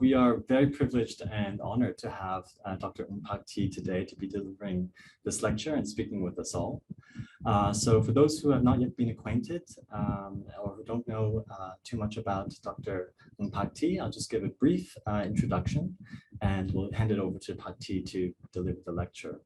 We are very privileged and honored to have Dr. Ng Pak Tee today to be delivering this lecture and speaking with us all. So for those who have not yet been acquainted or who don't know too much about Dr. Ng Pak Tee, I'll just give a brief introduction and we'll hand it over to Pak Tee to deliver the lecture.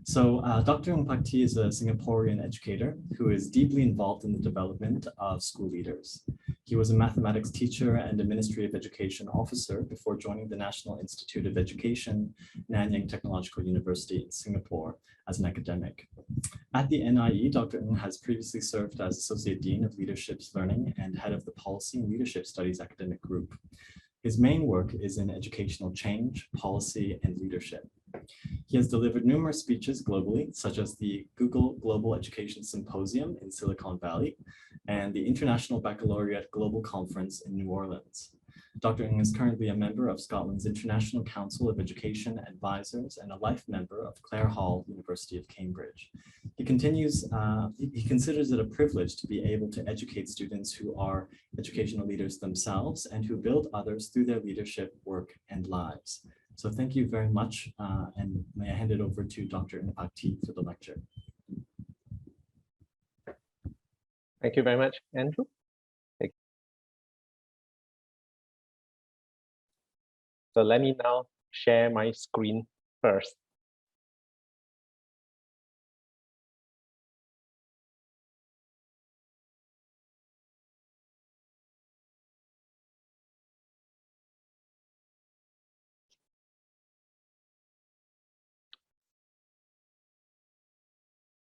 So Dr. Ng Pak Tee is a Singaporean educator who is deeply involved in the development of school leaders. He was a mathematics teacher and a Ministry of Education officer before joining the National Institute of Education, Nanyang Technological University in Singapore as an academic. At the NIE, Dr. Ng has previously served as Associate Dean of Leadership Learning and head of the Policy and Leadership Studies academic group. His main work is in educational change, policy, and leadership. He has delivered numerous speeches globally, such as the Google Global Education Symposium in Silicon Valley and the International Baccalaureate Global Conference in New Orleans. Dr. Ng is currently a member of Scotland's International Council of Education Advisors and a life member of Clare Hall, University of Cambridge. He considers it a privilege to be able to educate students who are educational leaders themselves and who build others through their leadership, work, and lives. So thank you very much, and may I hand it over to Dr. Ng Pak Tee for the lecture. Thank you very much, Andrew. So let me now share my screen first.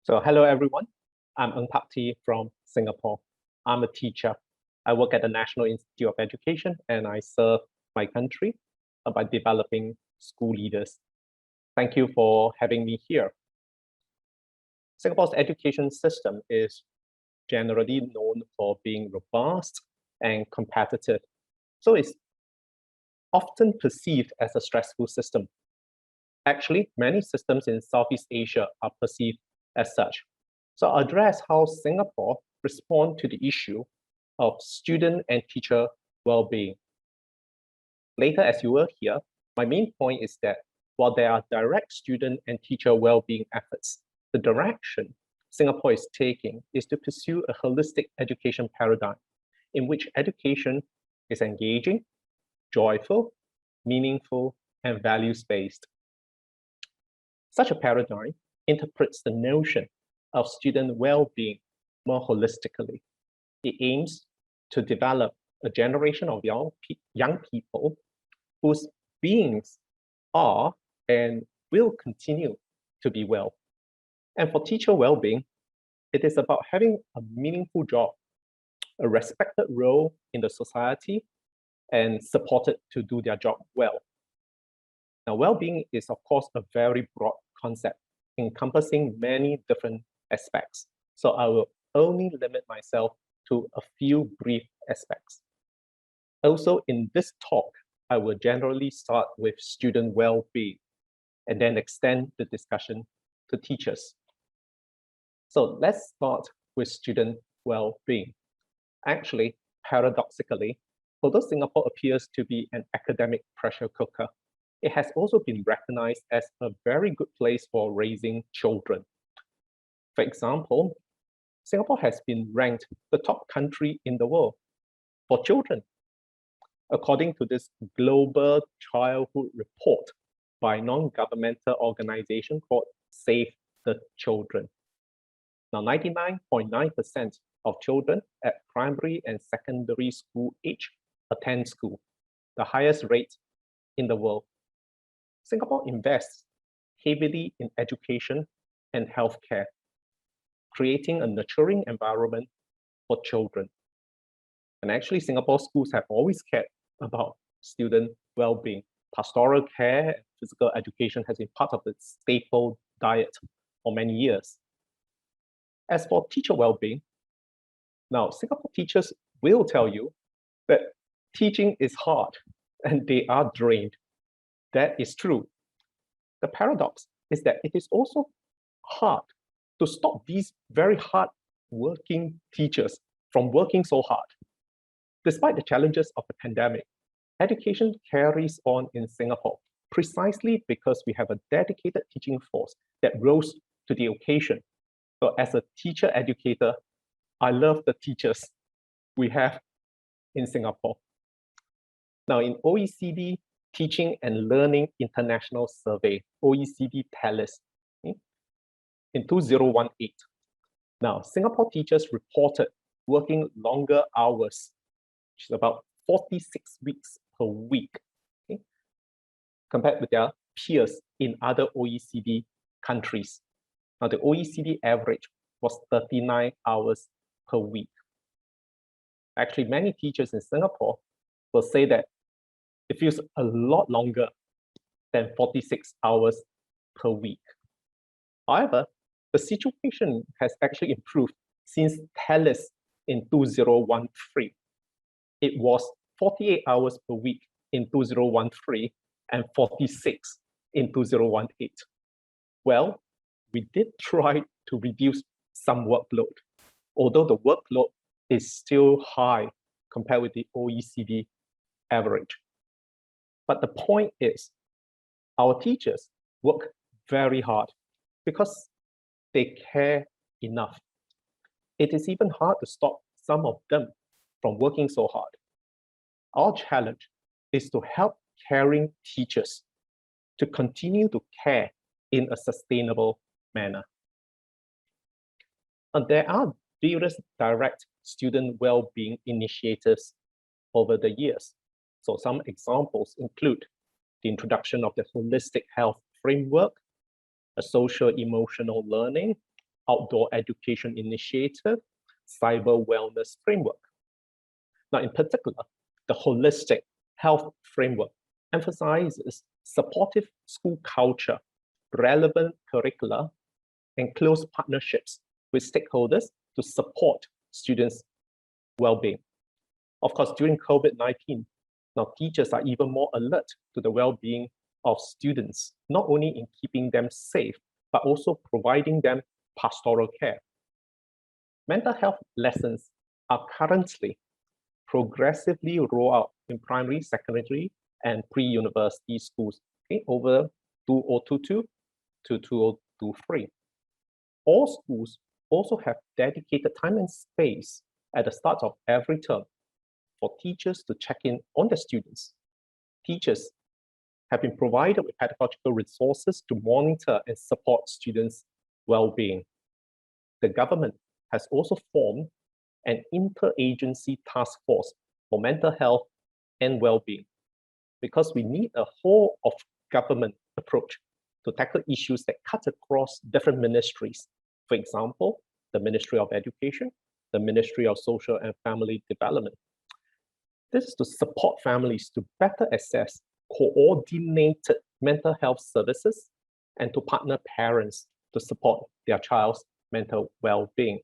So hello, everyone. I'm Ng Pak Tee from Singapore. I'm a teacher. I work at the National Institute of Education and I serve my country by developing school leaders. Thank you for having me here. Singapore's education system is generally known for being robust and competitive. So it's often perceived as a stressful system. Actually, many systems in Southeast Asia are perceived as such. So I'll address how Singapore responds to the issue of student and teacher well-being. Later, as you will hear, my main point is that while there are direct student and teacher well-being efforts, the direction Singapore is taking is to pursue a holistic education paradigm in which education is engaging, joyful, meaningful, and values-based. Such a paradigm interprets the notion of student well-being more holistically. It aims to develop a generation of young people whose beings are and will continue to be well. And for teacher well-being, it is about having a meaningful job, a respected role in the society, and supported to do their job well. Now, well-being is, of course, a very broad concept encompassing many different aspects. So I will only limit myself to a few brief aspects. Also, in this talk, I will generally start with student well-being and then extend the discussion to teachers. So let's start with student well-being. Actually, paradoxically, although Singapore appears to be an academic pressure cooker, it has also been recognized as a very good place for raising children. For example, Singapore has been ranked the top country in the world for children, according to this global childhood report by a non-governmental organization called Save the Children. Now, 99.9% of children at primary and secondary school age attend school, the highest rate in the world. Singapore invests heavily in education and healthcare, creating a nurturing environment for children. And actually, Singapore schools have always cared about student well-being. Pastoral care and physical education has been part of the staple diet for many years. As for teacher well-being, now Singapore teachers will tell you that teaching is hard and they are drained. That is true. The paradox is that it is also hard to stop these very hard working teachers from working so hard. Despite the challenges of the pandemic, Education carries on in Singapore precisely because we have a dedicated teaching force that rose to the occasion. So as a teacher educator, I love the teachers we have in Singapore. Now in OECD Teaching and Learning International Survey, OECD TELIS, in 2018, now Singapore teachers reported working longer hours, which is about 46 weeks per week, okay, compared with their peers in other OECD countries. Now the OECD average was 39 hours per week. Actually, many teachers in Singapore will say that it feels a lot longer than 46 hours per week. However, the situation has actually improved since TELIS in 2013. It was 48 hours per week in 2013 and 46 in 2018. Well, we did try to reduce some workload, although the workload is still high compared with the OECD average. But the point is, our teachers work very hard because they care enough. It is even hard to stop some of them from working so hard. Our challenge is to help caring teachers to continue to care in a sustainable manner. And there are various direct student well-being initiatives over the years. So some examples include the introduction of the Holistic Health Framework, a social-emotional learning, outdoor education initiative, cyber wellness framework. Now, in particular, the Holistic Health Framework emphasizes supportive school culture, relevant curricula, and close partnerships with stakeholders to support students' well-being. Of course, during COVID-19, now teachers are even more alert to the well-being of students, not only in keeping them safe, but also providing them pastoral care. Mental health lessons are currently progressively rolled out in primary, secondary, and pre-university schools, okay, over 2022 to 2023. All schools also have dedicated time and space at the start of every term for teachers to check in on their students. Teachers have been provided with pedagogical resources to monitor and support students' well-being. The government has also formed an interagency task force for mental health and well-being because we need a whole of government approach to tackle issues that cut across different ministries. For example, the Ministry of Education, the Ministry of Social and Family Development. This is to support families to better access coordinated mental health services and to partner parents to support their child's mental well-being.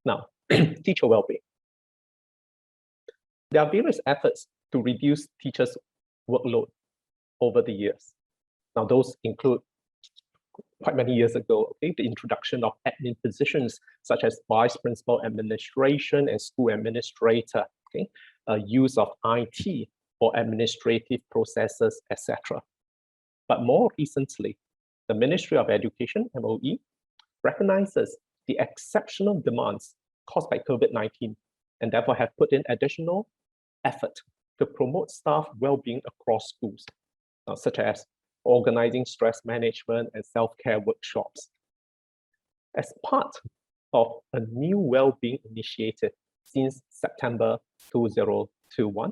Now, teacher well-being. There are various efforts to reduce teachers' workload over the years. Now, those include quite many years ago, okay, the introduction of admin positions such as vice principal administration and school administrator, okay, use of IT for administrative processes, etc. But more recently, the Ministry of Education, MOE, recognizes the exceptional demands caused by COVID-19 and therefore have put in additional effort to promote staff well-being across schools, such as organizing stress management and self-care workshops. As part of a new well-being initiative since September 2021,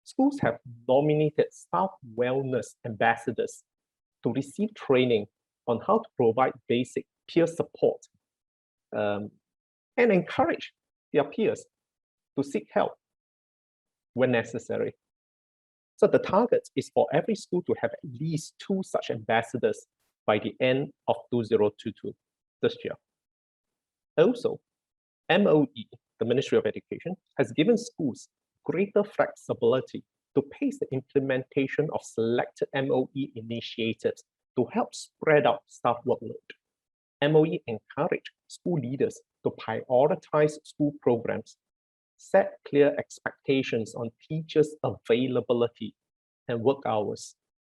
schools have nominated staff wellness ambassadors to receive training on how to provide basic peer support and encourage their peers to seek help when necessary. So the target is for every school to have at least 2 such ambassadors by the end of 2022, this year. Also, MOE, the Ministry of Education, has given schools greater flexibility to pace the implementation of selected MOE initiatives to help spread out staff workload. MOE encouraged school leaders to prioritize school programs set clear expectations on teachers' availability and work hours,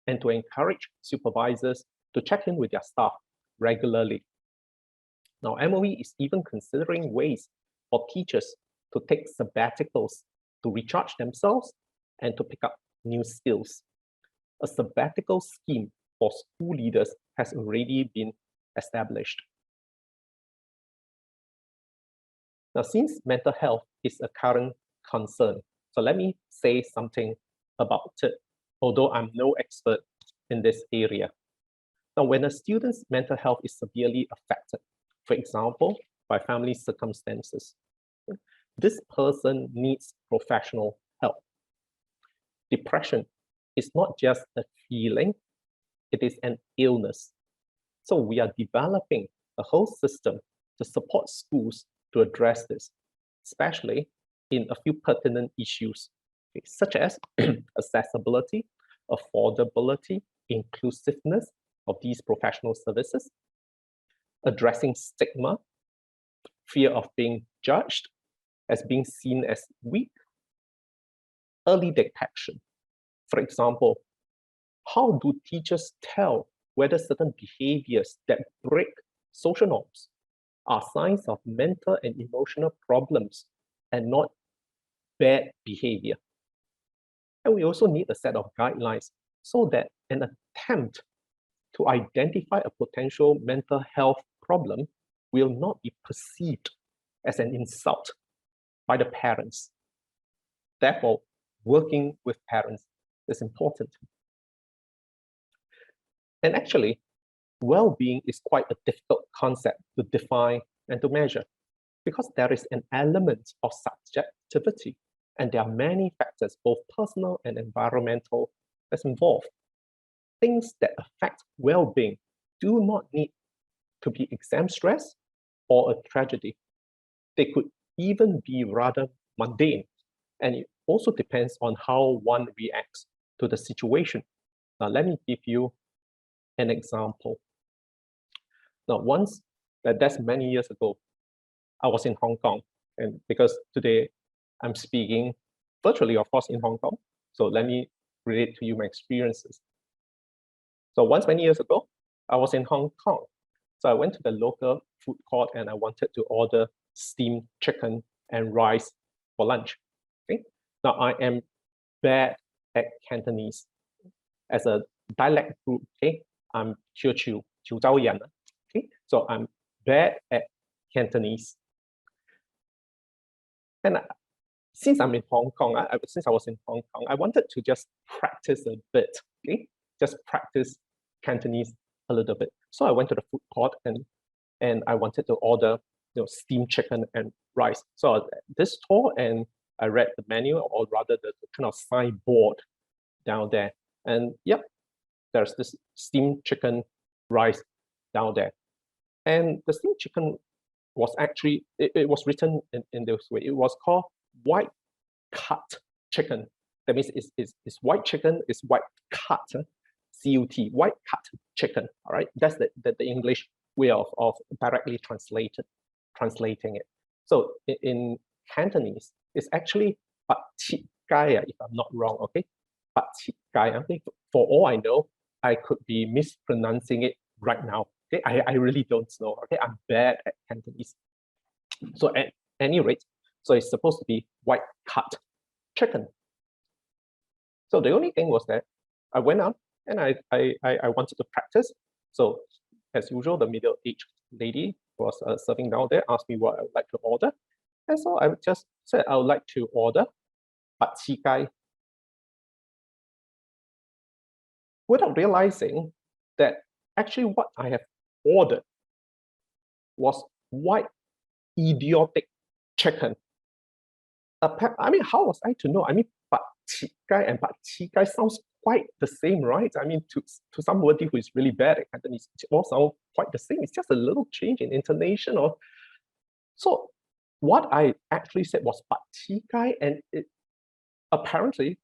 and to encourage supervisors to check in with their staff regularly. Now, MOE is even considering ways for teachers to take sabbaticals to recharge themselves and to pick up new skills. A sabbatical scheme for school leaders has already been established. Now, since mental health is a current concern, so let me say something about it, although I'm no expert in this area. Now, when a student's mental health is severely affected, for example, by family circumstances, this person needs professional help. Depression is not just a feeling, it is an illness. So we are developing a whole system to support schools to address this, especially in a few pertinent issues, such as accessibility, affordability, inclusiveness of these professional services, addressing stigma, fear of being judged as being seen as weak, early detection. For example, how do teachers tell whether certain behaviors that break social norms are signs of mental and emotional problems and not bad behavior? And we also need a set of guidelines so that an attempt to identify a potential mental health problem will not be perceived as an insult by the parents. Therefore, working with parents is important. And actually, well-being is quite a difficult concept to define and to measure because there is an element of subjectivity and there are many factors, both personal and environmental, that's involved. Things that affect well-being do not need to be exam stress or a tragedy. They could even be rather mundane, and it also depends on how one reacts to the situation. Now, let me give you an example. Now, that's many years ago, I was in Hong Kong, and because today I'm speaking virtually, of course, in Hong Kong, so let me relate to you my experiences. So once many years ago, I was in Hong Kong. So I went to the local food court and I wanted to order steamed chicken and rice for lunch. Okay? Now I am bad at Cantonese. As a dialect group, okay, I'm Teochew, Zhao. Okay, so I'm bad at Cantonese. And since I'm in Hong Kong, since I was in Hong Kong, I wanted to just practice a bit, okay? Just practice Cantonese a little bit. So I went to the food court and I wanted to order steamed chicken and rice. So I was at this store and I read the menu, or rather the kind of signboard down there. And yep, there's this steamed chicken rice down there. And the steamed chicken was actually, it was written in this way. It was called white cut chicken. That means it's white chicken, it's white cut, C-U-T, white cut chicken, all right? That's the English way of directly translating it. So in Cantonese, it's actually Pak Tee Gai, if I'm not wrong, okay? Pak Tee Gai, okay? For all I know, I could be mispronouncing it right now, okay? I really don't know, okay? I'm bad at Cantonese. So at any rate, so it's supposed to be white cut chicken. So the only thing was that I went up and I wanted to practice. So as usual, the middle-aged lady was serving down there, asked me what I would like to order. And so I just said, I would like to order Pak Tee Gai. Without realizing that actually what I have ordered was white idiotic chicken. I mean, how was I to know? I mean, Pak Tee Gai and Pak Tee Gai sounds quite the same, right? I mean, to somebody who is really bad at Cantonese, it all sounds quite the same. It's just a little change in intonation. So what I actually said was Pak Tee Gai, and it apparently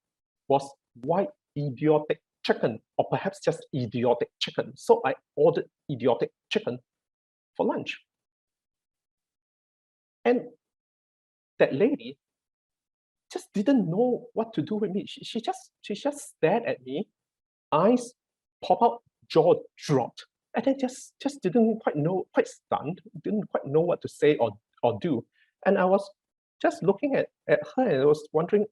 was white idiotic chicken, or perhaps just idiotic chicken. So I ordered idiotic chicken for lunch. And that lady just didn't know what to do with me. She just stared at me, eyes pop out, jaw dropped, and then just didn't quite know, quite stunned, didn't quite know what to say or do. And I was just looking at her and I was wondering,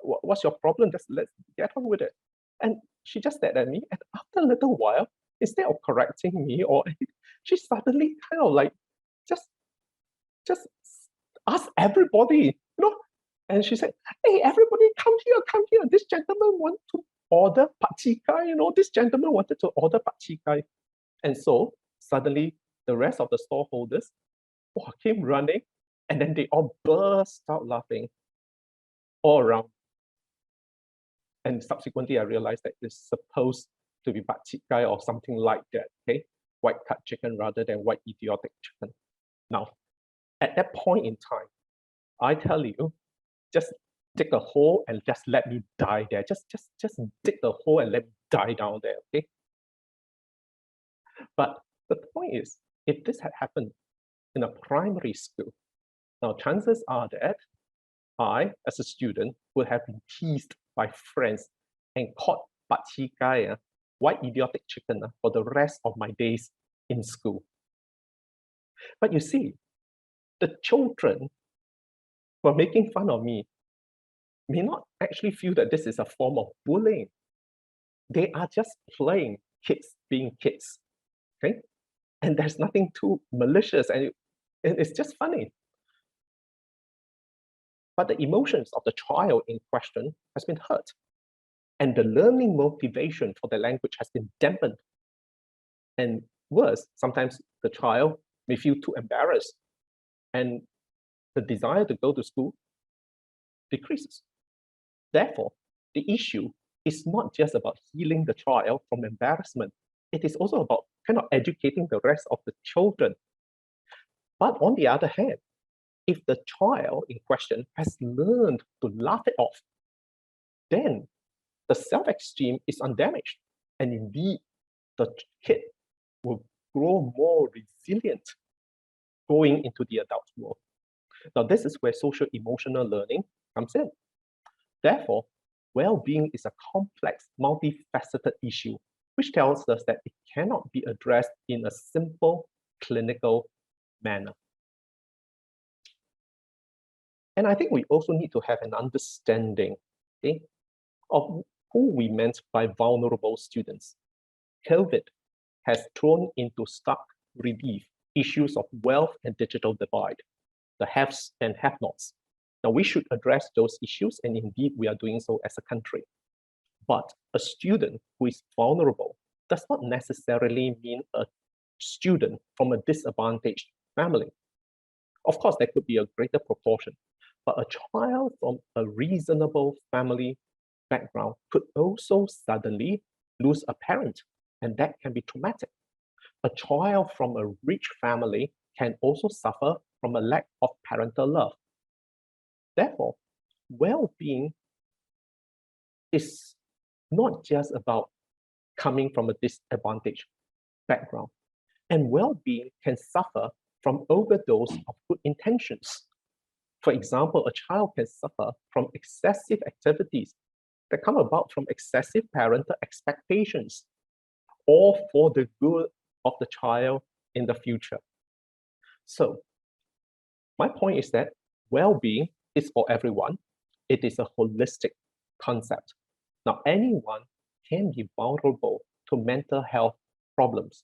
what's your problem? Just let's get on with it. And she just stared at me, and after a little while, instead of correcting me or she suddenly kind of like just asked everybody, and she said, "Hey, everybody, come here. This gentleman want to order Pak Tee Kai, this gentleman wanted to order Pak Tee Kai." And so suddenly the rest of the stallholders came running, and then they all burst out laughing all around. And subsequently, I realized that it's supposed to be Pak Tee Kai or something like that, okay? White cut chicken rather than white idiotic chicken. Now, at that point in time, I tell you, just dig a hole and just let me die there. Just dig the hole and let me die down there, okay? But the point is, if this had happened in a primary school, now chances are that I, as a student, would have been teased by friends and called Pak Tee Kai, white idiotic chicken, for the rest of my days in school. But you see, the children who are making fun of me may not actually feel that this is a form of bullying. They are just playing, kids being kids, okay? And there's nothing too malicious, and it's just funny. But the emotions of the child in question has been hurt, and the learning motivation for the language has been dampened. And worse, sometimes the child may feel too embarrassed, and the desire to go to school decreases. Therefore, the issue is not just about healing the child from embarrassment. It is also about kind of educating the rest of the children. But on the other hand, if the child in question has learned to laugh it off, then the self-esteem is undamaged. And indeed, the kid will grow more resilient going into the adult world. Now, this is where social emotional learning comes in. Therefore, well-being is a complex, multifaceted issue, which tells us that it cannot be addressed in a simple clinical manner. And I think we also need to have an understanding, okay, of who we meant by vulnerable students. COVID has thrown into stark relief issues of wealth and digital divide, the haves and have-nots. Now, we should address those issues, and indeed we are doing so as a country. But a student who is vulnerable does not necessarily mean a student from a disadvantaged family. Of course, there could be a greater proportion, but a child from a reasonable family background could also suddenly lose a parent, and that can be traumatic. A child from a rich family can also suffer from a lack of parental love. Therefore, well-being is not just about coming from a disadvantaged background. And well-being can suffer from overdose of good intentions. For example, a child can suffer from excessive activities that come about from excessive parental expectations, all for the good of the child in the future. So, my point is that well-being is for everyone. It is a holistic concept. Now, anyone can be vulnerable to mental health problems,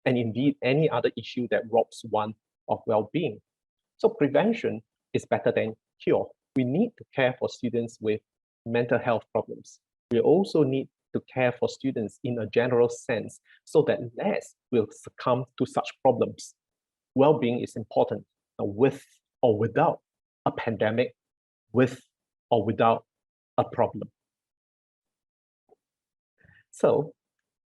and indeed any other issue that robs one of well-being. So prevention is better than cure. We need to care for students with mental health problems. We also need to care for students in a general sense so that less will succumb to such problems. Well-being is important with or without a pandemic, with or without a problem. So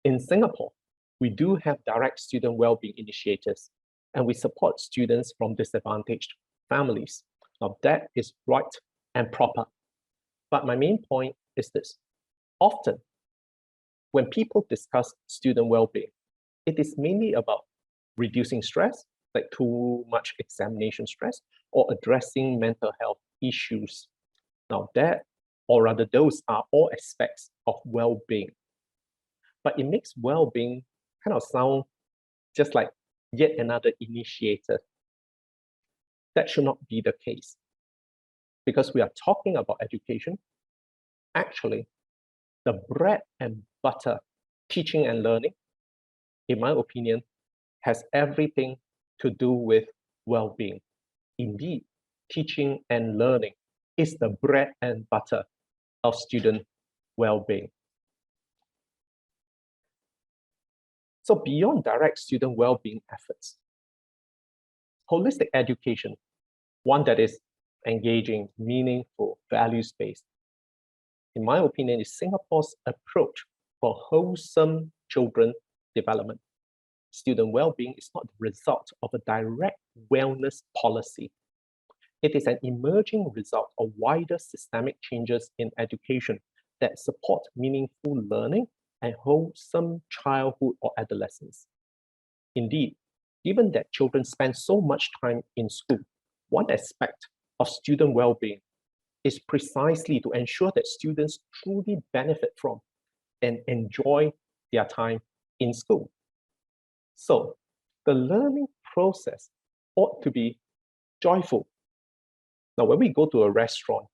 in Singapore, we do have direct student well-being initiatives, and we support students from disadvantaged families. Now that is right and proper. But my main point is this. Often, when people discuss student well-being, it is mainly about reducing stress, like too much examination stress, or addressing mental health issues. Now that, or rather those are all aspects of well-being. But it makes well-being kind of sound just like yet another initiator. That should not be the case. Because we are talking about education, actually, the bread and butter teaching and learning, in my opinion, has everything to do with well-being. Indeed, teaching and learning is the bread and butter of student well-being. So beyond direct student well-being efforts, holistic education, one that is engaging, meaningful, values-based, in my opinion, is Singapore's approach for wholesome children development. Student well-being is not the result of a direct wellness policy. It is an emerging result of wider systemic changes in education that support meaningful learning and wholesome childhood or adolescence. Indeed, given that children spend so much time in school, one aspect of student well-being is precisely to ensure that students truly benefit from and enjoy their time in school. So the learning process ought to be joyful. Now, when we go to a restaurant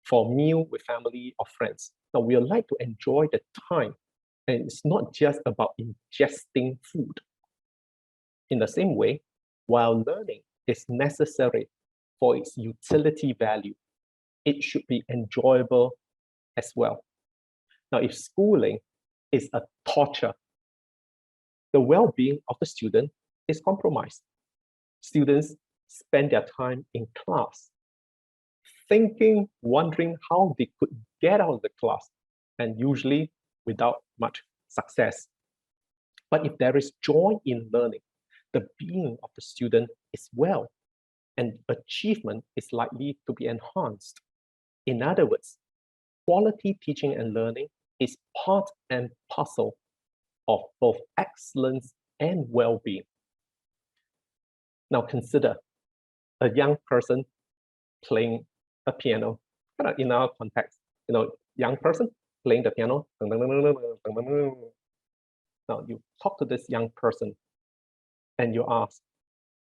for a meal with family or friends, now we would like to enjoy the time, and it's not just about ingesting food. In the same way, while learning is necessary for its utility value, it should be enjoyable as well. Now, if schooling is a torture, the well-being of the student is compromised. Students spend their time in class, thinking, wondering how they could get out of the class, and usually without much success. But if there is joy in learning, the being of the student is well, and achievement is likely to be enhanced. In other words, quality teaching and learning is part and parcel of both excellence and well-being. Now consider a young person playing a piano. Kind of in our context, young person playing the piano. Now you talk to this young person and you ask,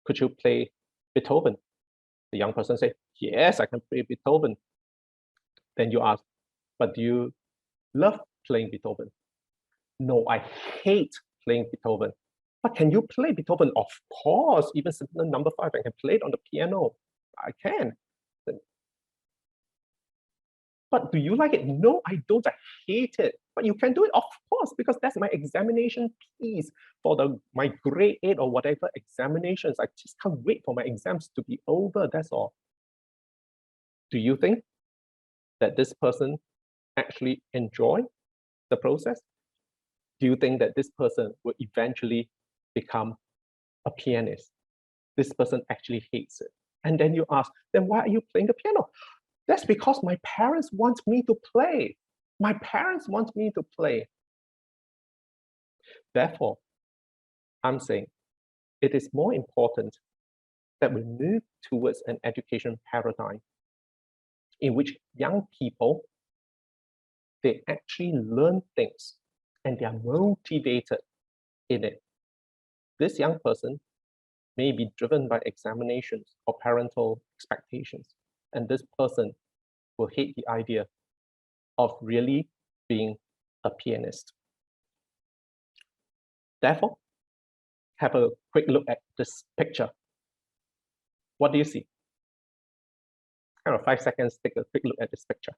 could you play Beethoven? The young person says, yes, I can play Beethoven. Then you ask, but do you love playing Beethoven? No, I hate playing Beethoven. But can you play Beethoven? Of course, even Symphony number 5, I can play it on the piano. I can. But do you like it? No, I don't. I hate it. But you can do it, of course, because that's my examination piece for my grade 8 or whatever examinations. I just can't wait for my exams to be over. That's all. Do you think that this person actually enjoy the process? Do you think that this person will eventually become a pianist? This person actually hates it. And then you ask, then why are you playing the piano? That's because my parents want me to play. My parents want me to play. Therefore, I'm saying it is more important that we move towards an education paradigm in which young people, they actually learn things and they are motivated in it. This young person may be driven by examinations or parental expectations, and this person will hate the idea of really being a pianist. Therefore, have a quick look at this picture. What do you see? Kind of 5 seconds, take a quick look at this picture.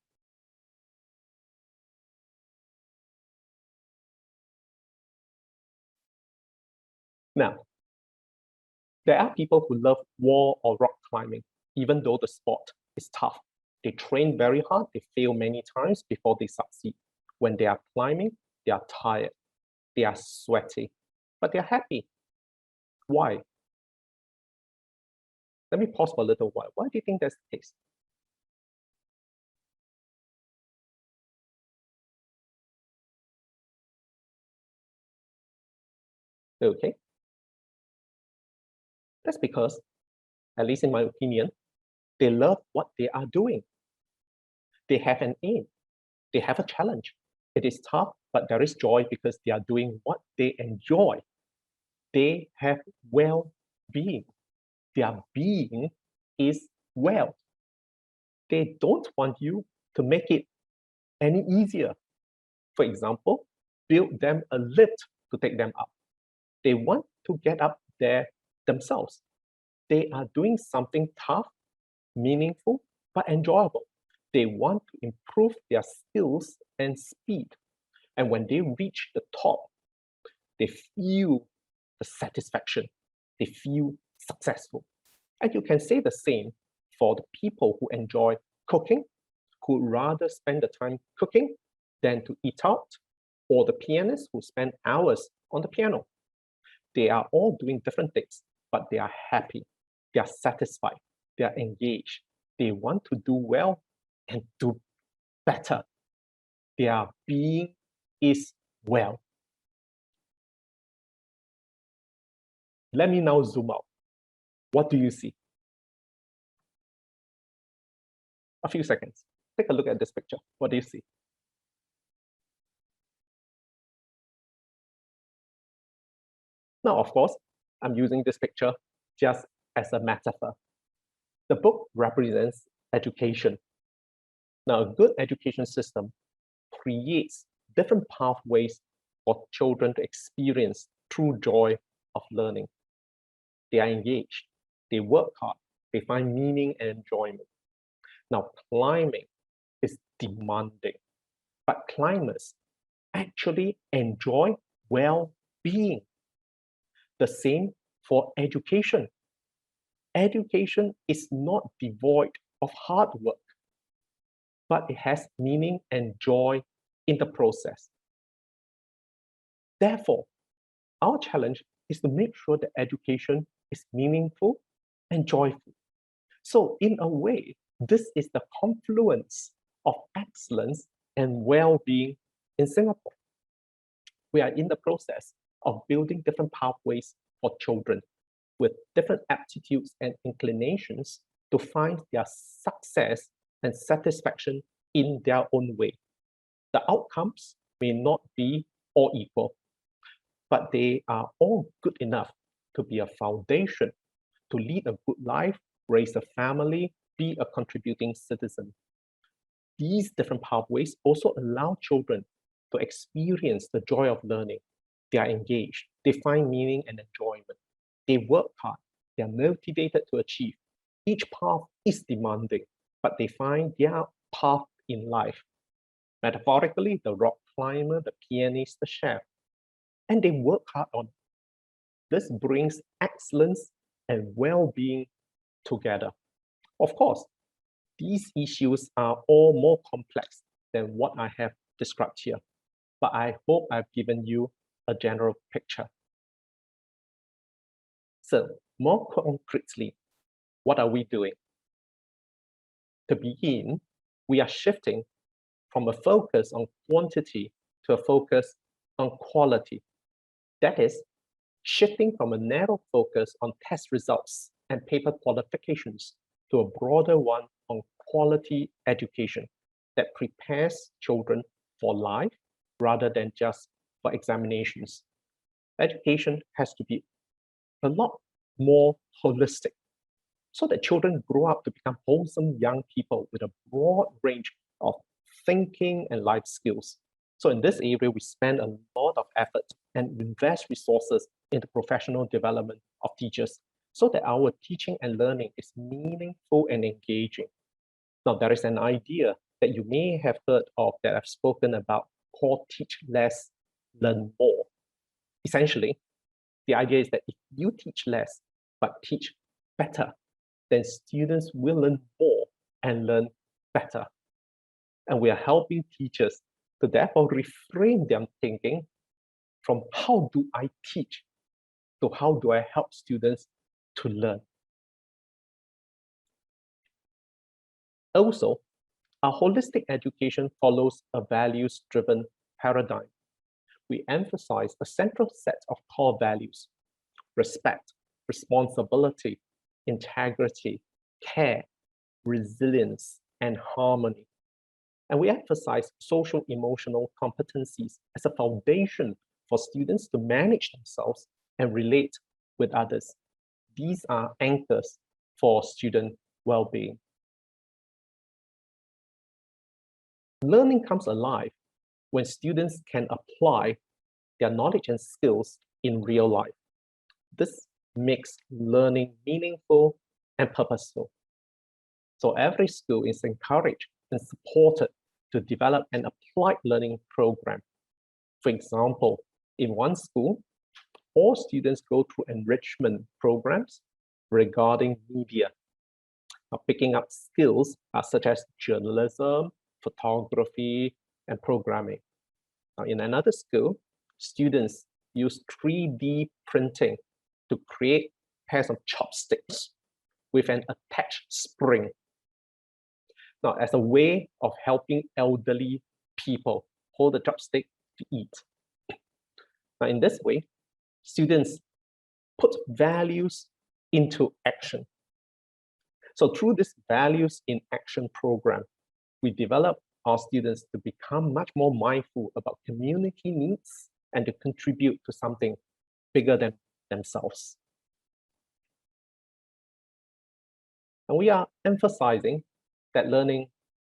Now, there are people who love wall or rock climbing, even though the sport is tough. They train very hard, they fail many times before they succeed. When they are climbing, they are tired, they are sweaty, but they're happy. Why? Let me pause for a little while. Why do you think that's the case? Okay. That's because, at least in my opinion, they love what they are doing. They have an aim. They have a challenge. It is tough, but there is joy because they are doing what they enjoy. They have well-being. Their being is well. They don't want you to make it any easier. For example, build them a lift to take them up. They want to get up there themselves. They are doing something tough, meaningful, but enjoyable. They want to improve their skills and speed. And when they reach the top, they feel the satisfaction. They feel successful. And you can say the same for the people who enjoy cooking, who rather spend the time cooking than to eat out, or the pianists who spend hours on the piano. They are all doing different things, but they are happy, they are satisfied, they are engaged. They want to do well and do better. Their being is well. Let me now zoom out. What do you see? A few seconds. Take a look at this picture. What do you see? Now, of course, I'm using this picture just as a metaphor. The book represents education. Now, a good education system creates different pathways for children to experience true joy of learning. They are engaged, they work hard, they find meaning and enjoyment. Now, climbing is demanding, but climbers actually enjoy well-being. The same for education. Education is not devoid of hard work, but it has meaning and joy in the process. Therefore, our challenge is to make sure that education is meaningful and joyful. So in a way, this is the confluence of excellence and well-being in Singapore. We are in the process of building different pathways for children with different aptitudes and inclinations to find their success and satisfaction in their own way. The outcomes may not be all equal, but they are all good enough to be a foundation to lead a good life, raise a family, be a contributing citizen. These different pathways also allow children to experience the joy of learning. They are engaged, they find meaning and enjoyment. They work hard, they are motivated to achieve. Each path is demanding, but they find their path in life. Metaphorically, the rock climber, the pianist, the chef, and they work hard on it. This brings excellence and well-being together. Of course, these issues are all more complex than what I have described here, but I hope I've given you a general picture. So, more concretely, what are we doing? To begin, we are shifting from a focus on quantity to a focus on quality. That is, shifting from a narrow focus on test results and paper qualifications to a broader one on quality education that prepares children for life rather than just for examinations. Education has to be a lot more holistic so that children grow up to become wholesome young people with a broad range of thinking and life skills. So in this area, we spend a lot of effort and invest resources into professional development of teachers so that our teaching and learning is meaningful and engaging. Now, there is an idea that you may have heard of that I've spoken about called teach less, learn more. Essentially, the idea is that if you teach less, but teach better, then students will learn more and learn better. And we are helping teachers to therefore reframe their thinking from how do I teach to how do I help students to learn. Also, our holistic education follows a values-driven paradigm. We emphasize a central set of core values: respect, responsibility, integrity, care, resilience, and harmony. And we emphasize social emotional competencies as a foundation for students to manage themselves and relate with others. These are anchors for student well-being. Learning comes alive when students can apply their knowledge and skills in real life. This makes learning meaningful and purposeful. So every school is encouraged and supported to develop an applied learning program. For example, in one school, all students go through enrichment programs regarding media, picking up skills such as journalism, photography, and programming. Now, in another school, students use 3D printing to create pairs of chopsticks with an attached spring. Now, as a way of helping elderly people hold the chopstick to eat. Now, in this way, students put values into action. So through this values in action program, we develop our students to become much more mindful about community needs and to contribute to something bigger than themselves. And we are emphasizing that learning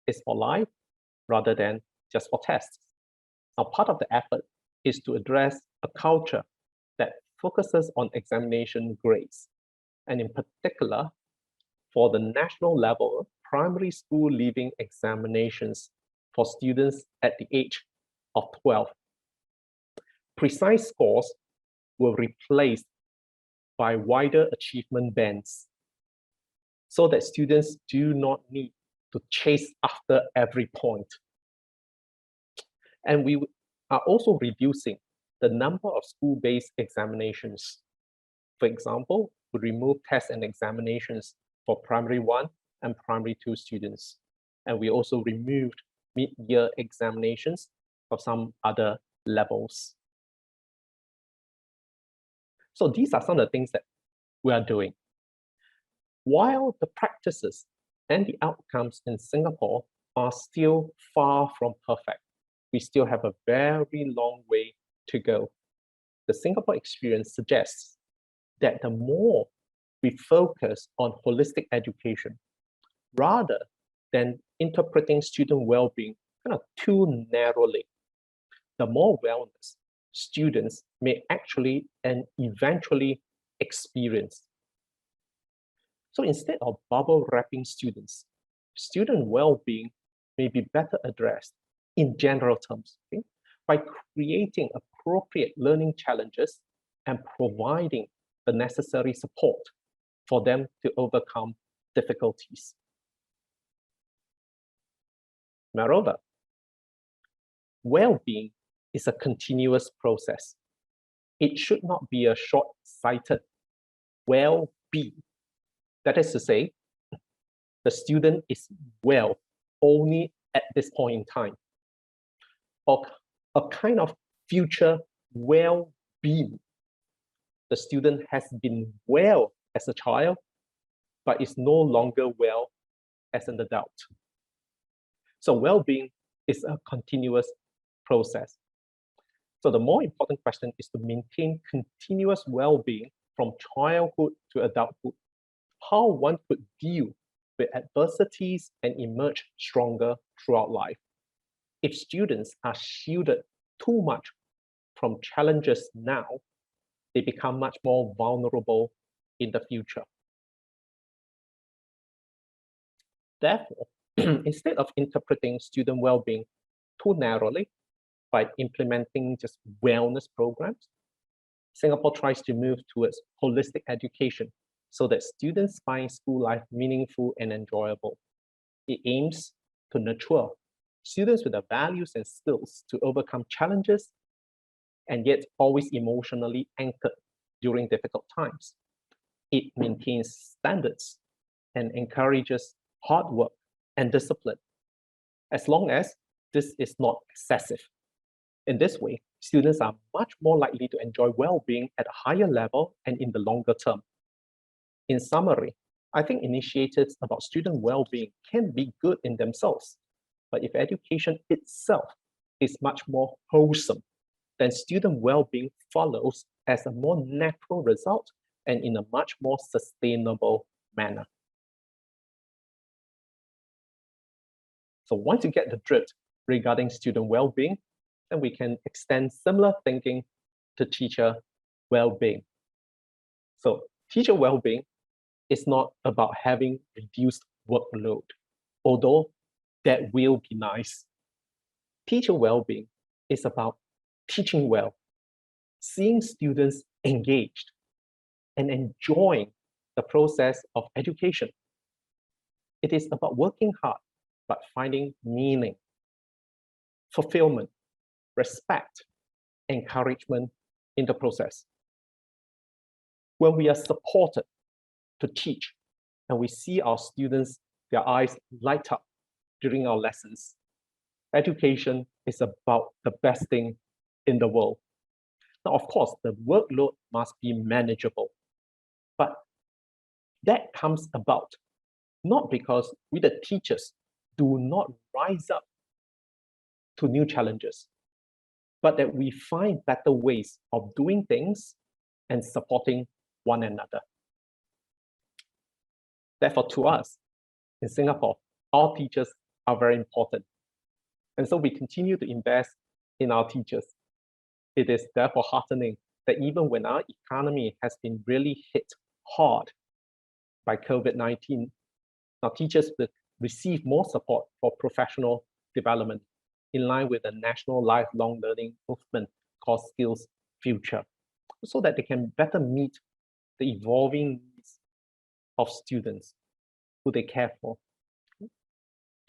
is for life rather than just for tests. Now, part of the effort is to address a culture that focuses on examination grades, and in particular, for the national level, primary school leaving examinations for students at the age of 12. Precise scores were replaced by wider achievement bands so that students do not need to chase after every point. And we are also reducing the number of school-based examinations. For example, we remove tests and examinations for primary 1 and primary 2 students. And we also removed mid-year examinations for some other levels. So these are some of the things that we are doing. While the practices and the outcomes in Singapore are still far from perfect, we still have a very long way to go. The Singapore experience suggests that the more we focus on holistic education, rather than interpreting student well-being kind of too narrowly, the more wellness students may actually and eventually experience. So instead of bubble wrapping students, student well-being may be better addressed in general terms, okay, by creating appropriate learning challenges and providing the necessary support for them to overcome difficulties. Moreover, well-being is a continuous process. It should not be a short-sighted well-being. That is to say, the student is well only at this point in time, or a kind of future well-being. The student has been well as a child, but is no longer well as an adult. So well-being is a continuous process. So the more important question is to maintain continuous well-being from childhood to adulthood, how one could deal with adversities and emerge stronger throughout life. If students are shielded too much from challenges now, they become much more vulnerable in the future. Therefore, instead of interpreting student well-being too narrowly by implementing just wellness programs, Singapore tries to move towards holistic education so that students find school life meaningful and enjoyable. It aims to nurture students with the values and skills to overcome challenges and yet always emotionally anchored during difficult times. It maintains standards and encourages hard work and discipline, as long as this is not excessive. In this way, students are much more likely to enjoy well-being at a higher level and in the longer term. In summary, I think initiatives about student well-being can be good in themselves, But if education itself is much more wholesome, then student well-being follows as a more natural result and in a much more sustainable manner. So once you get the drift regarding student well-being, then we can extend similar thinking to teacher well-being. So teacher well-being is not about having reduced workload, although that will be nice. Teacher well-being is about teaching well, seeing students engaged, and enjoying the process of education. It is about working hard, but finding meaning, fulfillment, respect, encouragement in the process. When we are supported to teach and we see our students, their eyes light up during our lessons, education is about the best thing in the world. Now, of course, the workload must be manageable, but that comes about not because we, the teachers, do not rise up to new challenges, but that we find better ways of doing things and supporting one another. Therefore, to us in Singapore, our teachers are very important. And so we continue to invest in our teachers. It is therefore heartening that even when our economy has been really hit hard by COVID-19, our teachers will receive more support for professional development in line with the national lifelong learning movement called Skills Future, so that they can better meet the evolving needs of students who they care for.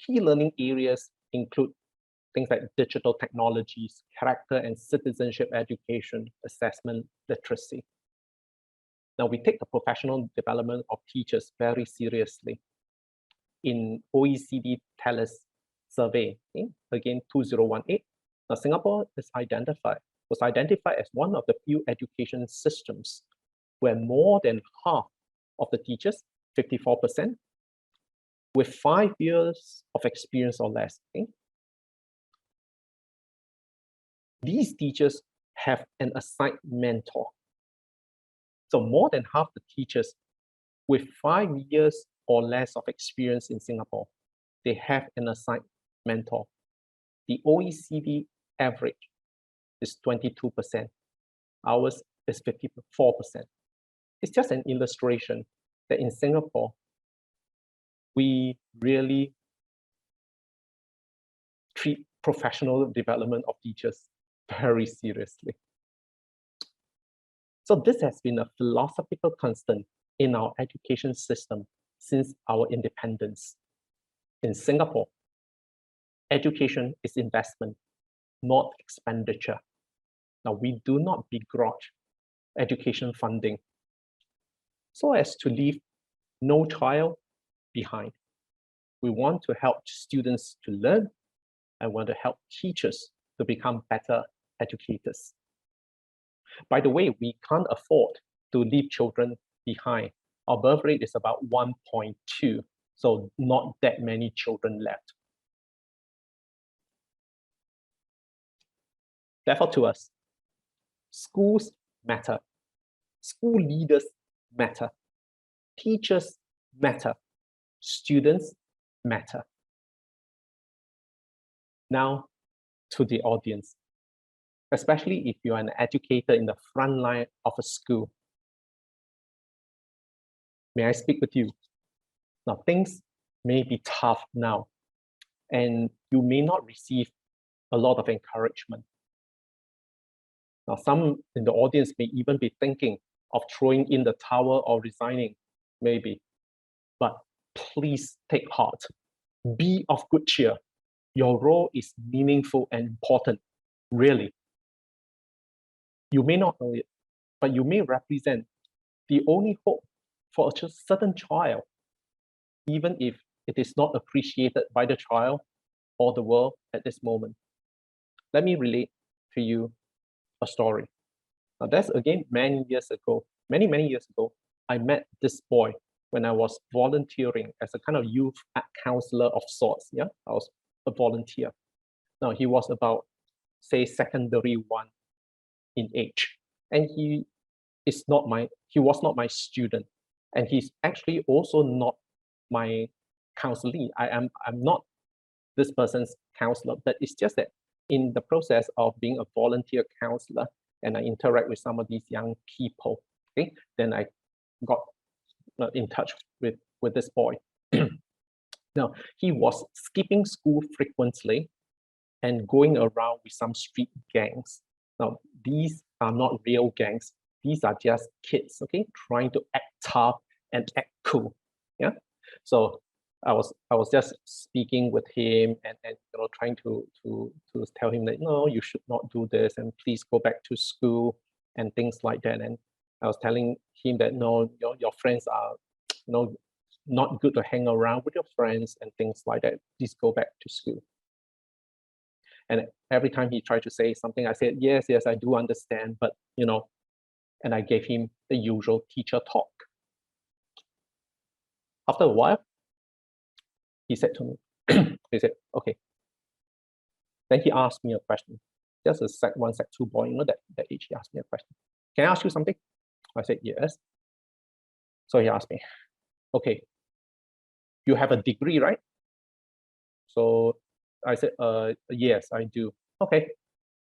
Key learning areas include things like digital technologies, character and citizenship education, assessment, literacy. Now, we take the professional development of teachers very seriously. In OECD TELUS survey, again 2018, now Singapore was identified as one of the few education systems where more than half of the teachers, 54%, with 5 years of experience or less. These teachers have an assigned mentor. So more than half the teachers with 5 years or less of experience in Singapore, they have an assigned mentor. The OECD average is 22%. Ours is 54%. It's just an illustration that in Singapore, we really treat professional development of teachers very seriously. So this has been a philosophical constant in our education system since our independence. In Singapore, education is investment, not expenditure. Now, we do not begrudge education funding so as to leave no child behind. We want to help students to learn and want to help teachers to become better educators. By the way, we can't afford to leave children behind. Our birth rate is about 1.2, so not that many children left. Therefore, to us, schools matter, school leaders matter, teachers matter, students matter. Now, to the audience, especially if you are an educator in the front line of a school. May I speak with you? Now, things may be tough now, and you may not receive a lot of encouragement. Now, some in the audience may even be thinking of throwing in the towel or resigning, maybe. But please take heart. Be of good cheer. Your role is meaningful and important, really. You may not know it, but you may represent the only hope for a certain child, even if it is not appreciated by the child or the world at this moment. Let me relate to you a story. Now, that's again many years ago, many years ago, I met this boy when I was volunteering as a kind of youth counselor of sorts. Yeah, I was a volunteer. Now, he was about, say, secondary 1 in age, and he was not my student, and he's actually also not my counselee. I'm not this person's counselor, but it's just that in the process of being a volunteer counselor, and I interact with some of these young people, okay, then I got in touch with this boy. Now, he was skipping school frequently and going around with some street gangs. Now, these are not real gangs. These are just kids, okay, trying to act tough and act cool. Yeah. So I was just speaking with him and trying to tell him that no, you should not do this, and please go back to school and things like that. And I was telling him that no, your friends are not good to hang around with your friends and things like that. Please go back to school. And every time he tried to say something, I said, yes, I do understand, but and I gave him the usual teacher talk. After a while, he said to me, he said, okay. Then he asked me a question. Just a sec 1, sec 2 boy, that age, he asked me a question. Can I ask you something? I said, yes. So he asked me, okay, you have a degree, right? So I said, yes, I do. Okay.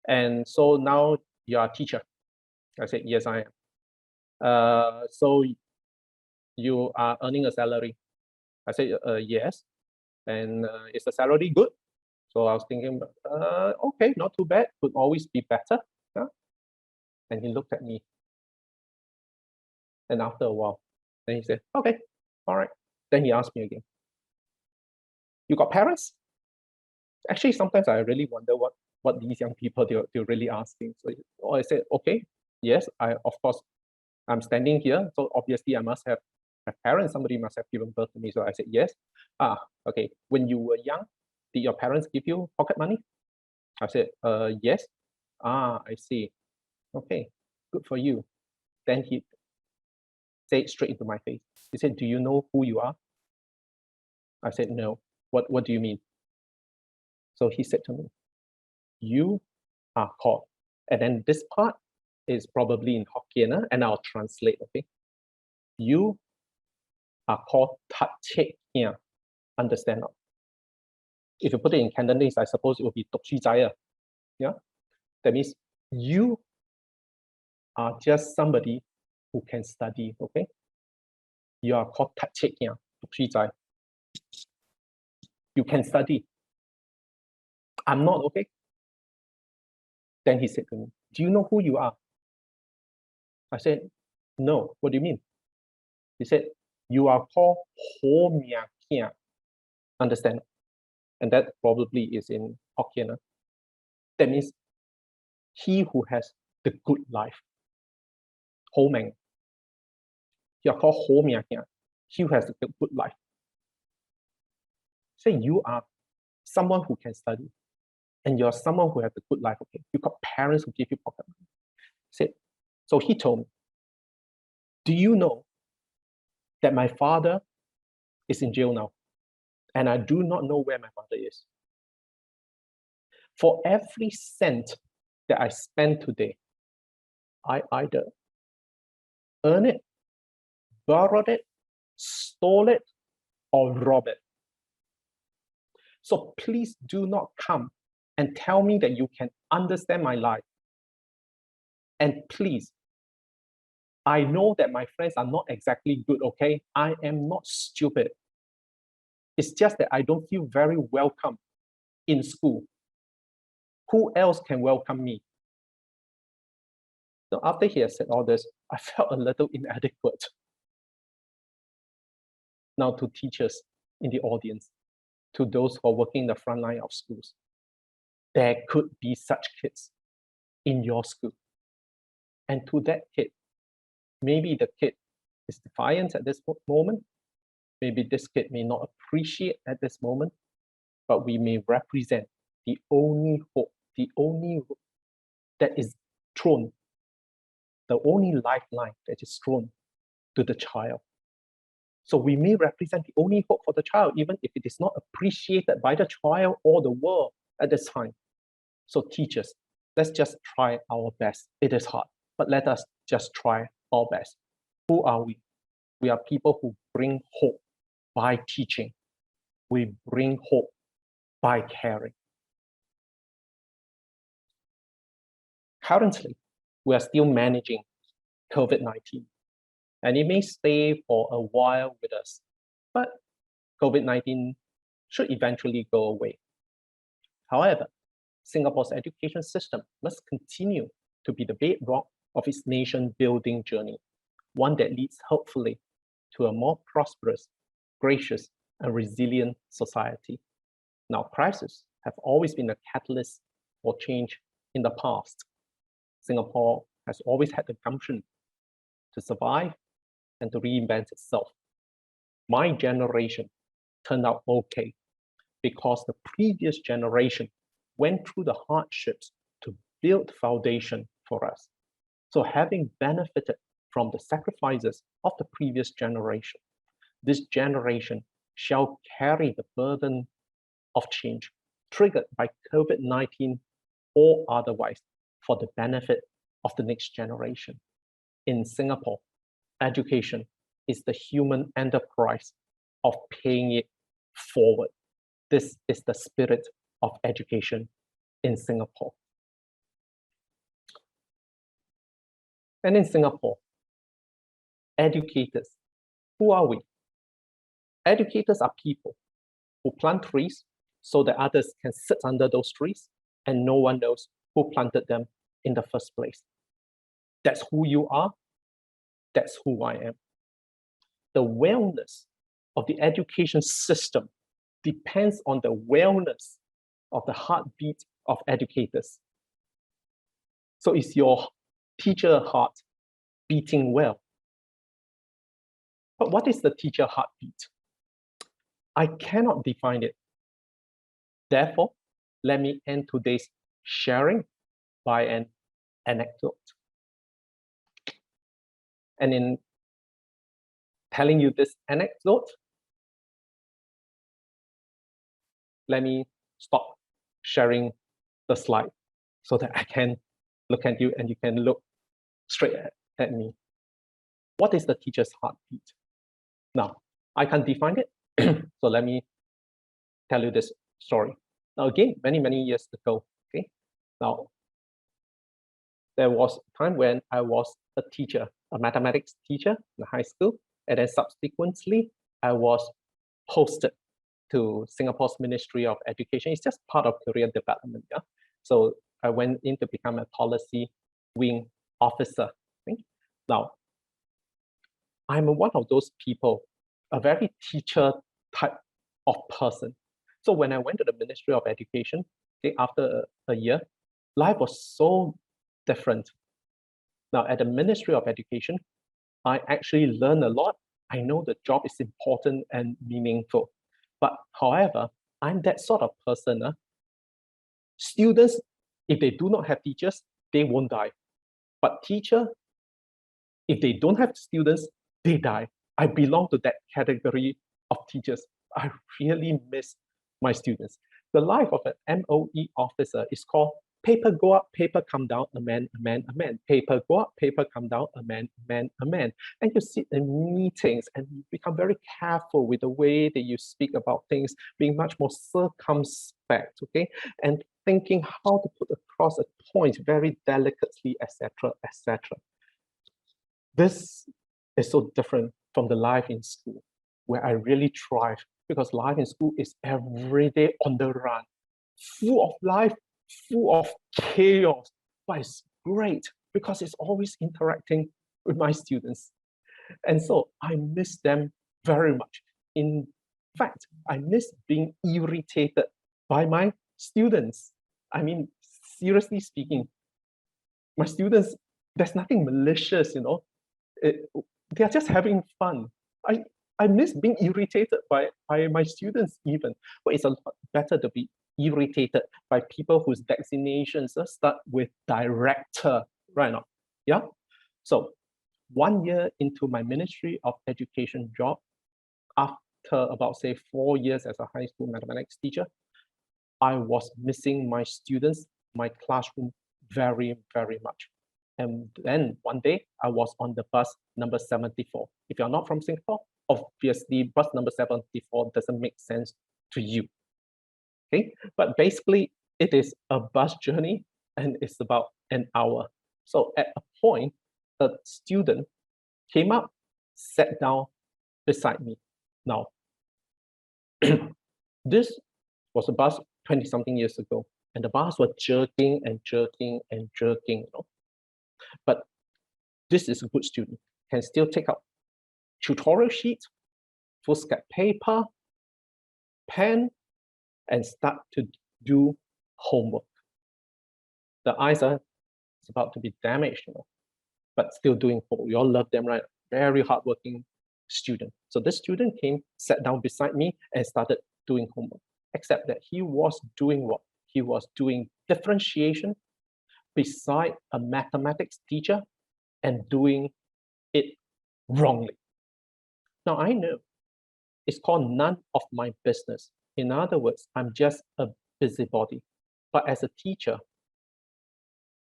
And so now you are a teacher. I said, yes, I am. So you are earning a salary. I said, yes. And is the salary good? So I was thinking, okay, not too bad. Could always be better. Yeah? And he looked at me. And after a while, then he said, okay, all right. Then he asked me again, you got parents? Actually, sometimes I really wonder what these young people, they're really asking. So I said, okay, yes, of course, I'm standing here. So obviously I must have a parent. Somebody must have given birth to me. So I said, yes. Okay. When you were young, did your parents give you pocket money? I said, yes. I see. Okay, good for you. Then he said straight into my face. He said, do you know who you are? I said, no. What do you mean? So he said to me, you are called. And then this part is probably in Hokkien, and I'll translate, okay? You are called Tat Chek Kia. Understand? If you put it in Cantonese, I suppose it would be Tok Chi Zaya. Yeah? That means you are just somebody who can study, okay? You are called Tat Chek Kia, Tok Chi Zaya. You can study. I'm not, okay? Then he said to me, do you know who you are? I said, no. What do you mean? He said, you are called Ho Mia Kia. Understand? And that probably is in Hokkien. That means he who has the good life. Ho Meng. You are called Ho Mia Kia. He who has the good life. Say you are someone who can study, and you're someone who has a good life. Okay, you got parents who give you pocket money. So he told me, do you know that my father is in jail now, and I do not know where my mother is? For every cent that I spend today, I either earn it, borrowed it, stole it, or rob it. So please do not come and tell me that you can understand my life. And please, I know that my friends are not exactly good, okay? I am not stupid. It's just that I don't feel very welcome in school. Who else can welcome me? So after he has said all this, I felt a little inadequate. Now to teachers in the audience, to those who are working in the front line of schools, there could be such kids in your school. And to that kid, maybe the kid is defiant at this moment. Maybe this kid may not appreciate at this moment, but we may represent the only hope, the only that is thrown, the only lifeline that is thrown to the child. So we may represent the only hope for the child, even if it is not appreciated by the child or the world at this time. So teachers, let's just try our best. It is hard, but let us just try our best. Who are we? We are people who bring hope by teaching. We bring hope by caring. Currently, we are still managing COVID-19, and it may stay for a while with us, but COVID-19 should eventually go away. However, Singapore's education system must continue to be the bedrock of its nation-building journey, one that leads hopefully to a more prosperous, gracious, and resilient society. Now, crises have always been a catalyst for change in the past. Singapore has always had the gumption to survive and to reinvent itself. My generation turned out okay because the previous generation went through the hardships to build foundation for us. So having benefited from the sacrifices of the previous generation, this generation shall carry the burden of change triggered by COVID-19 or otherwise for the benefit of the next generation. In Singapore, education is the human enterprise of paying it forward. This is the spirit of education in Singapore. And in Singapore, educators, who are we? Educators are people who plant trees so that others can sit under those trees and no one knows who planted them in the first place. That's who you are. That's who I am. The wellness of the education system depends on the wellness of the heartbeat of educators. So is your teacher heart beating well? But what is the teacher heartbeat? I cannot define it. Therefore, let me end today's sharing by an anecdote. And in telling you this anecdote, let me stop sharing the slide so that I can look at you and you can look straight at me. What is the teacher's heartbeat? Now, I can't define it, so let me tell you this story. Now, again, many years ago, okay? Now, there was a time when I was a teacher, a mathematics teacher in high school, and then subsequently, I was posted to Singapore's Ministry of Education. It's just part of career development, yeah? So I went in to become a policy wing officer. Okay? Now, I'm one of those people, a very teacher type of person. So when I went to the Ministry of Education, okay, after a year, life was so different. Now at the Ministry of Education, I actually learned a lot. I know the job is important and meaningful. But however, I'm that sort of person. Students, if they do not have teachers, they won't die. But teacher, if they don't have students, they die. I belong to that category of teachers. I really miss my students. The life of an MOE officer is called paper go up, paper come down, a man, a man, a man. Paper go up, paper come down, a man, a man, a man. And you sit in meetings and you become very careful with the way that you speak about things, being much more circumspect, okay? And thinking how to put across a point very delicately, etc., etc. This is so different from the life in school, where I really thrive, because life in school is every day on the run, full of life, full of chaos, but it's great because it's always interacting with my students. And so I miss them very much. In fact, I miss being irritated by my students. I mean, seriously speaking, my students, there's nothing malicious, you know. They are just having fun. I miss being irritated by my students even, but it's a lot better to be irritated by people whose designations start with director, right now, yeah? So 1 year into my Ministry of Education job, after about, say, 4 years as a high school mathematics teacher, I was missing my students, my classroom very, very much. And then one day I was on the bus number 74. If you're not from Singapore, obviously bus number 74 doesn't make sense to you. Okay, but basically it is a bus journey and it's about an hour. So at a point, a student came up, sat down beside me. Now, this was a bus 20 something years ago, and the bus was jerking and jerking and jerking, you know. But this is a good student, can still take out tutorial sheet, foolscap paper, pen, and start to do homework. The eyes are about to be damaged, you know, but still doing homework. We all love them, right? Very hardworking student. So this student came, sat down beside me, and started doing homework. Except that he was doing what? He was doing differentiation beside a mathematics teacher and doing it wrongly. Now I know it's called none of my business. In other words, I'm just a busybody. But as a teacher,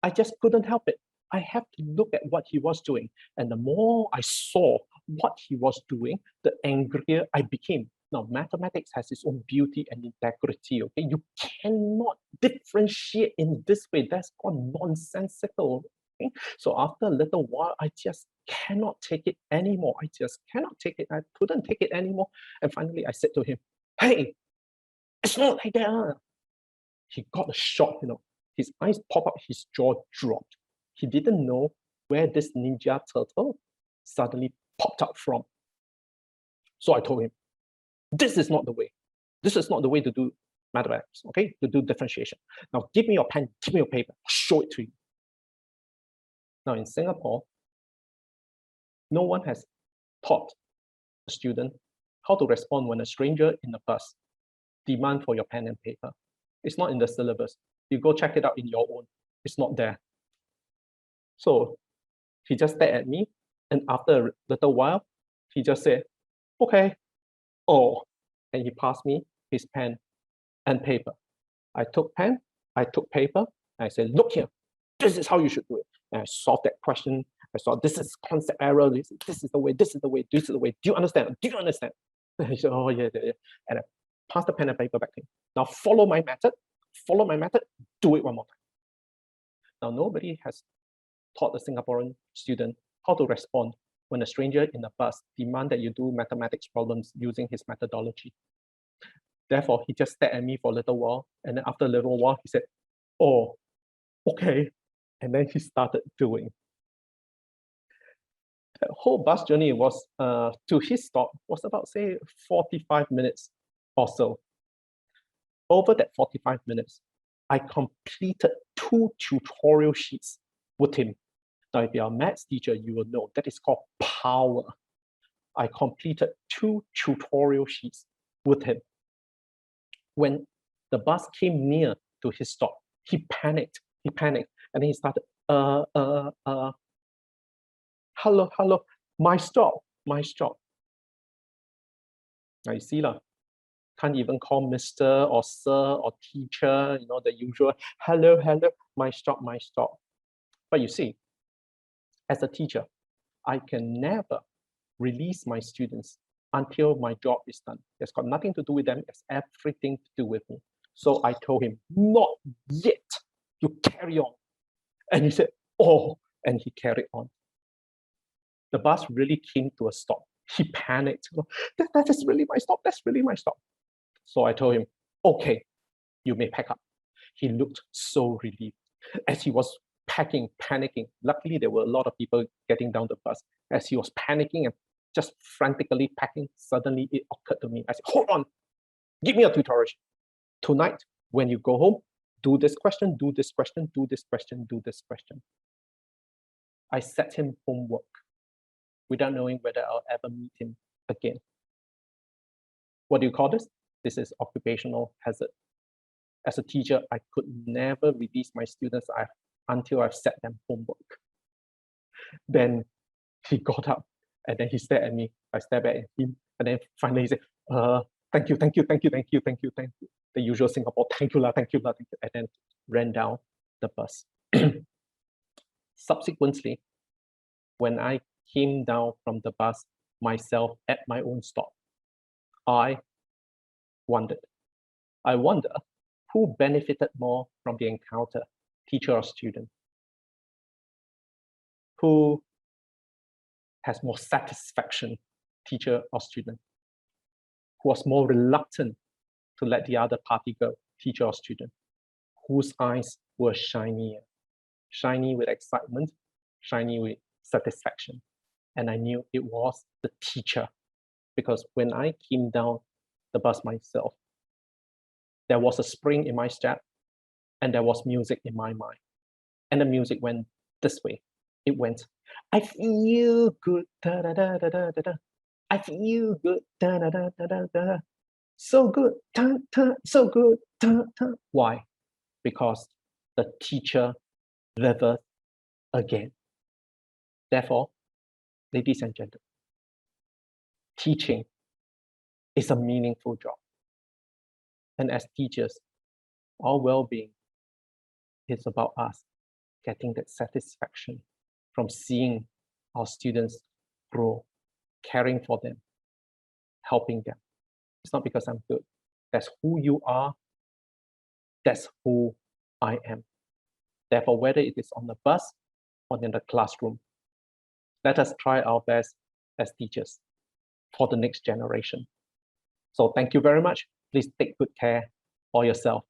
I just couldn't help it. I have to look at what he was doing. And the more I saw what he was doing, the angrier I became. Now, mathematics has its own beauty and integrity, okay? You cannot differentiate in this way. That's called nonsensical. Okay? So after a little while, I just cannot take it anymore. I just cannot take it. I couldn't take it anymore. And finally, I said to him, hey, it's not like that. He got a shock, you know. His eyes popped up, his jaw dropped. He didn't know where this ninja turtle suddenly popped up from. So I told him, this is not the way. This is not the way to do mathematics, okay? To do differentiation. Now give me your pen, give me your paper, I'll show it to you. Now in Singapore, no one has taught a student how to respond when a stranger in the bus demands for your pen and paper. It's not in the syllabus. You go check it out in your own. It's not there. So he just stared at me, and after a little while, he just said, okay, oh, and he passed me his pen and paper. I took pen, I took paper, and I said, look here, this is how you should do it. And I solved that question. I saw this is concept error, this is the way, this is the way, this is the way. Do you understand? Do you understand? And he said, oh, yeah. And I passed the pen and paper back to him. Now follow my method, do it one more time. Now, nobody has taught a Singaporean student how to respond when a stranger in the bus demands that you do mathematics problems using his methodology. Therefore, he just stared at me for a little while, and then after a little while, he said, oh, okay. And then he started doing. The whole bus journey was to his stop was about, say, 45 minutes or so. Over that 45 minutes, I completed 2 tutorial sheets with him. Now, if you're a maths teacher, you will know that is called power. I completed 2 tutorial sheets with him. When the bus came near to his stop, he panicked, and then he started, hello, my stop. Now you see, can't even call Mr. or Sir or teacher, you know, the usual, hello, my stop. But you see, as a teacher, I can never release my students until my job is done. It's got nothing to do with them, it's everything to do with me. So I told him, not yet, you carry on. And he said, oh, and he carried on. The bus really came to a stop. He panicked. That is really my stop, that's really my stop. So I told him, okay, you may pack up. He looked so relieved. As he was panicking. Luckily, there were a lot of people getting down the bus. As he was panicking and just frantically packing, suddenly it occurred to me. I said, hold on, give me a tutorial. Tonight, when you go home, do this question, do this question, do this question, do this question. I set him homework without knowing whether I'll ever meet him again. What do you call this? This is occupational hazard. As a teacher, I could never release my students until I've set them homework. Then he got up And then he stared at me. I stared back at him. And then finally he said, thank you. The usual Singapore, thank you lah. And then ran down the bus. Subsequently, when I came down from the bus myself at my own stop, I wondered who benefited more from the encounter, teacher or student? Who has more satisfaction, teacher or student? Who was more reluctant to let the other party go, teacher or student? Whose eyes were shinier? Shiny with excitement, shiny with satisfaction. And I knew it was the teacher, because when I came down the bus myself, there was a spring in my step and there was music in my mind. And the music went this way. It went, I feel good, da da da da da da da. I feel good, da da da da da da. So good, ta ta, so good, ta ta. Why? Because the teacher liveth again. Therefore, ladies and gentlemen, teaching is a meaningful job. And as teachers, our well-being is about us getting that satisfaction from seeing our students grow, caring for them, helping them. It's not because I'm good. That's who you are. That's who I am. Therefore, whether it is on the bus or in the classroom, let us try our best as teachers for the next generation. So thank you very much. Please take good care of yourself.